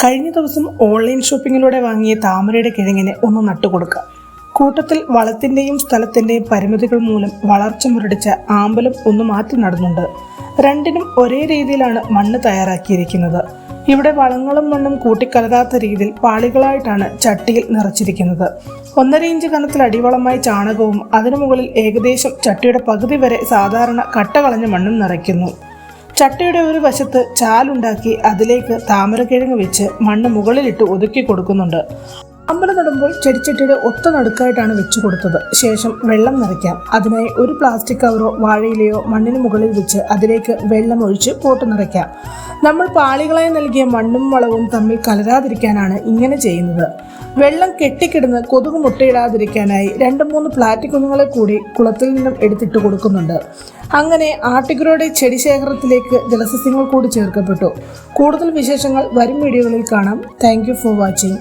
കഴിഞ്ഞ ദിവസം ഓൺലൈൻ ഷോപ്പിങ്ങിലൂടെ വാങ്ങിയ താമരയുടെ കിഴങ്ങിനെ ഒന്ന് നട്ടുകൊടുക്കുക. കൂട്ടത്തിൽ വളത്തിൻ്റെയും സ്ഥലത്തിൻ്റെയും പരിമിതികൾ മൂലം വളർച്ച മുരടിച്ച ആമ്പലും ഒന്ന് മാറ്റി നടുന്നുണ്ട്. രണ്ടിനും ഒരേ രീതിയിലാണ് മണ്ണ് തയ്യാറാക്കിയിരിക്കുന്നത്. ഇവിടെ വളങ്ങളും മണ്ണും കൂട്ടിക്കലരാത്ത രീതിയിൽ പാളികളായിട്ടാണ് ചട്ടിയിൽ നിറച്ചിരിക്കുന്നത്. 1.5 ഇഞ്ച് കനത്തിൽ അടിവളമായി ചാണകവും അതിനു മുകളിൽ ഏകദേശം ചട്ടിയുടെ പകുതി വരെ സാധാരണ കട്ട കളഞ്ഞ മണ്ണും നിറയ്ക്കുന്നു. ചട്ടിയുടെ ഒരു വശത്ത് ചാലുണ്ടാക്കി അതിലേക്ക് താമരക്കിഴങ്ങ് വെച്ച് മണ്ണ് മുകളിലിട്ട് ഒതുക്കി കൊടുക്കുന്നുണ്ട്. ആമ്പല് നടുമ്പോൾ ചെടിച്ചട്ടിയുടെ ഒത്ത നടുക്കായിട്ടാണ് വെച്ചു കൊടുത്തത്. ശേഷം വെള്ളം നിറയ്ക്കാം. അതിനായി ഒരു പ്ലാസ്റ്റിക് കവറോ വാഴയിലയോ മണ്ണിന് മുകളിൽ വെച്ച് അതിലേക്ക് വെള്ളം ഒഴിച്ച് പോട്ട് നിറയ്ക്കാം. നമ്മൾ പാളികളായി നൽകിയ മണ്ണും വളവും തമ്മിൽ കലരാതിരിക്കാനാണ് ഇങ്ങനെ ചെയ്യുന്നത്. വെള്ളം കെട്ടിക്കിടന്ന് കൊതുക് മുട്ടയിടാതിരിക്കാനായി 2-3 പ്ലാറ്റി കുഞ്ഞുങ്ങളെ കൂടി കുളത്തിൽ നിന്നും എടുത്തിട്ട് കൊടുക്കുന്നുണ്ട്. അങ്ങനെ ആർട്ടിഗ്രോയുടെ ചെടി ശേഖരത്തിലേക്ക് ജലസസ്യങ്ങൾ കൂടി ചേർക്കപ്പെട്ടു. കൂടുതൽ വിശേഷങ്ങൾ വരും വീഡിയോകളിൽ കാണാം. Thank you for watching.